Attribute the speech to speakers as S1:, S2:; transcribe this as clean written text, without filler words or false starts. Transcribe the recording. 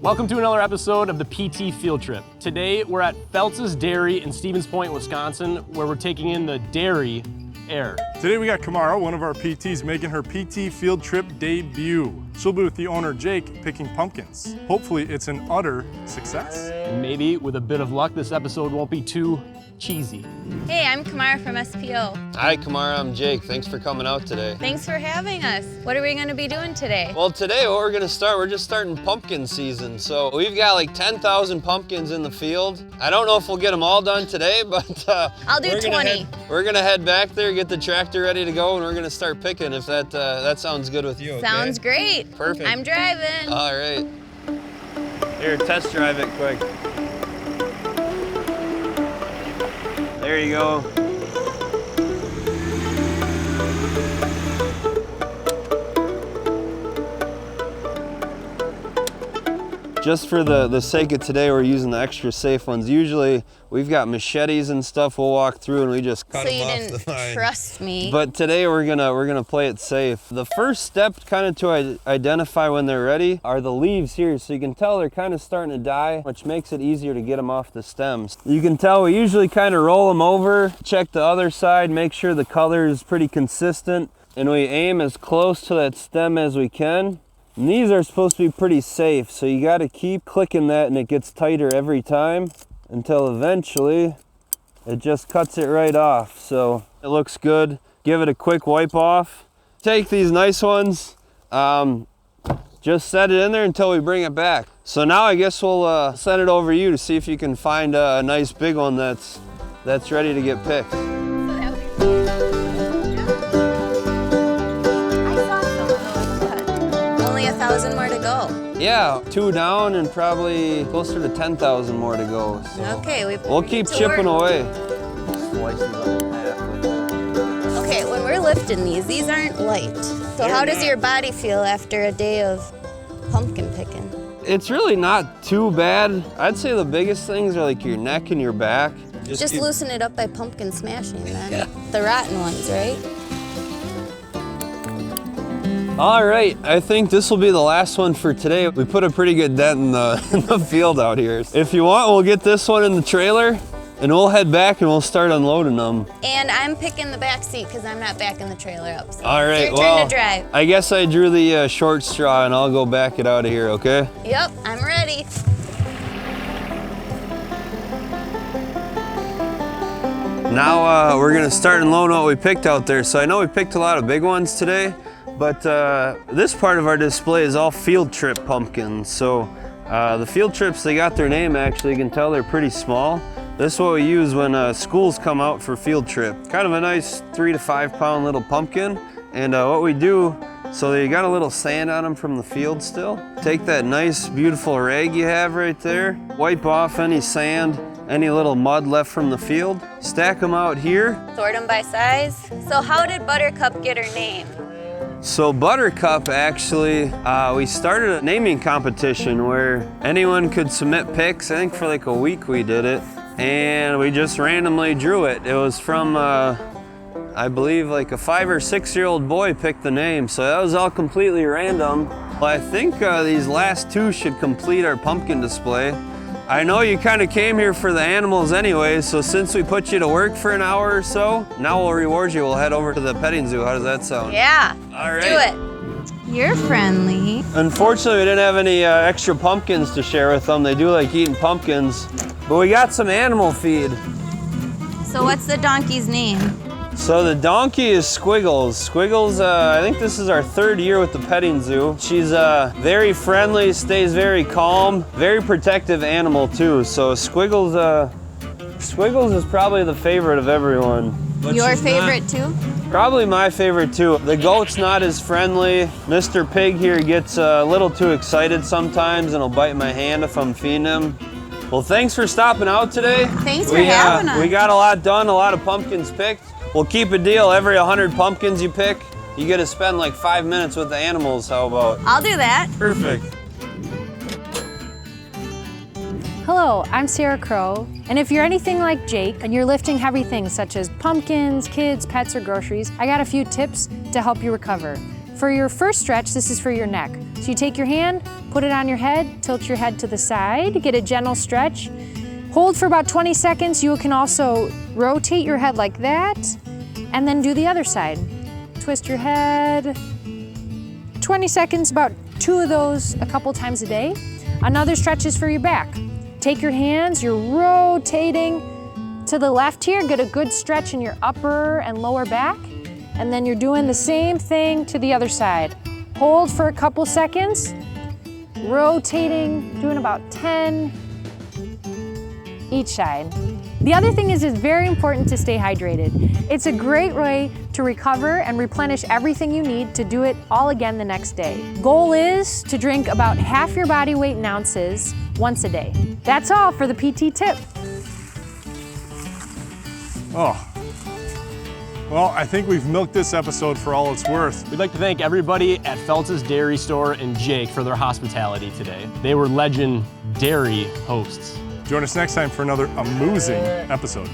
S1: Welcome to another episode of the PT Field Trip. Today we're at Feltz's Dairy in Stevens Point, Wisconsin, where we're taking in the dairy air.
S2: Today we got Kamara, one of our PTs, making her PT Field Trip debut. She'll be with the owner, Jake, picking pumpkins. Hopefully it's an utter success.
S1: And maybe with a bit of luck, this episode won't be too cheesy.
S3: Hey, I'm Kamara from SPO.
S4: Hi, Kamara, I'm Jake. Thanks for coming out today.
S3: Thanks for having us. What are we gonna be doing today?
S4: Well, today what we're just starting pumpkin season. So we've got like 10,000 pumpkins in the field. I don't know if we'll get them all done today, but
S3: I'll do 20.
S4: We're gonna head back there, get the tractor ready to go, and we're gonna start picking if that sounds good with you, okay?
S3: Sounds great.
S4: Perfect.
S3: I'm driving.
S4: All right. Here, test drive it quick. There you go. Just for the sake of today, we're using the extra safe ones. Usually we've got machetes and stuff we'll walk through and we just cut them off the vine.
S3: So you didn't trust me.
S4: But today we're gonna play it safe. The first step kind of to identify when they're ready are the leaves here. So you can tell they're kind of starting to die, which makes it easier to get them off the stems. You can tell we usually kind of roll them over, check the other side, make sure the color is pretty consistent, and we aim as close to that stem as we can. And these are supposed to be pretty safe, so you got to keep clicking that and it gets tighter every time until eventually it just cuts it right off. So it looks good. Give it a quick wipe off. Take these nice ones, just set it in there until we bring it back. So now I guess we'll send it over to you to see if you can find a nice big one that's ready to get picked.
S3: Only 1,000 more to go.
S4: Yeah, 2 down and probably closer to 10,000 more to go. So
S3: Okay,
S4: we'll keep chipping away.
S3: Okay, when we're lifting these aren't light. So how does your body feel after a day of pumpkin picking?
S4: It's really not too bad. I'd say the biggest things are like your neck and your back.
S3: Just loosen it up by pumpkin smashing then. Yeah. The rotten ones, right?
S4: All right, I think this will be the last one for today. We put a pretty good dent in the field out here. If you want, we'll get this one in the trailer and we'll head back and we'll start unloading them.
S3: And I'm picking the back seat because I'm not backing the trailer up. So
S4: all right,
S3: it's your turn to drive.
S4: I guess I drew the short straw and I'll go back it out of here, okay?
S3: Yep, I'm ready.
S4: Now we're gonna start unloading what we picked out there. So I know we picked a lot of big ones today, but this part of our display is all field trip pumpkins. So the field trips, they got their name actually. You can tell they're pretty small. This is what we use when schools come out for field trip. Kind of a nice 3 to 5 pound little pumpkin. And what we do, so they got a little sand on them from the field still. Take that nice beautiful rag you have right there, wipe off any sand, any little mud left from the field, stack them out here.
S3: Sort them by size. So how did Buttercup get her name?
S4: So Buttercup, actually, we started a naming competition where anyone could submit pics. I think for like a week we did it, and we just randomly drew it. It was from, I believe like a 5 or 6 year old boy picked the name, so that was all completely random. Well, I think these last 2 should complete our pumpkin display. I know you kind of came here for the animals anyway, so since we put you to work for an hour or so, now we'll reward you. We'll head over to the petting zoo. How does that sound?
S3: Yeah,
S4: all right.
S3: Do it. You're friendly.
S4: Unfortunately, we didn't have any extra pumpkins to share with them. They do like eating pumpkins, but we got some animal feed.
S3: So what's the donkey's name?
S4: So the donkey is Squiggles. Squiggles, I think this is our 3rd year with the petting zoo. She's very friendly, stays very calm, very protective animal too. So Squiggles is probably the favorite of everyone. But
S3: your favorite too?
S4: Probably my favorite too. The goat's not as friendly. Mr. Pig here gets a little too excited sometimes and will bite my hand if I'm feeding him. Well, thanks for stopping out today.
S3: Thanks for having us.
S4: We got a lot done, a lot of pumpkins picked. We'll keep a deal. Every 100 pumpkins you pick, you get to spend like 5 minutes with the animals. How about?
S3: I'll do that.
S4: Perfect.
S5: Hello, I'm Sarah Crow, and if you're anything like Jake and you're lifting heavy things such as pumpkins, kids, pets, or groceries, I got a few tips to help you recover. For your first stretch, this is for your neck. So you take your hand, Put it on your head, tilt your head to the side, get a gentle stretch. Hold for about 20 seconds. You can also rotate your head like that, and then do the other side. Twist your head. 20 seconds, about 2 of those a couple times a day. Another stretch is for your back. Take your hands, you're rotating to the left here, get a good stretch in your upper and lower back, and then you're doing the same thing to the other side. Hold for a couple seconds, rotating, doing about 10 each side. The other thing is it's very important to stay hydrated. It's a great way to recover and replenish everything you need to do it all again the next day. Goal is to drink about half your body weight in ounces once a day. That's all for the PT tip.
S2: Oh. Well, I think we've milked this episode for all it's worth.
S1: We'd like to thank everybody at Feltz's Dairy Store and Jake for their hospitality today. They were legend dairy hosts.
S2: Join us next time for another amusing episode.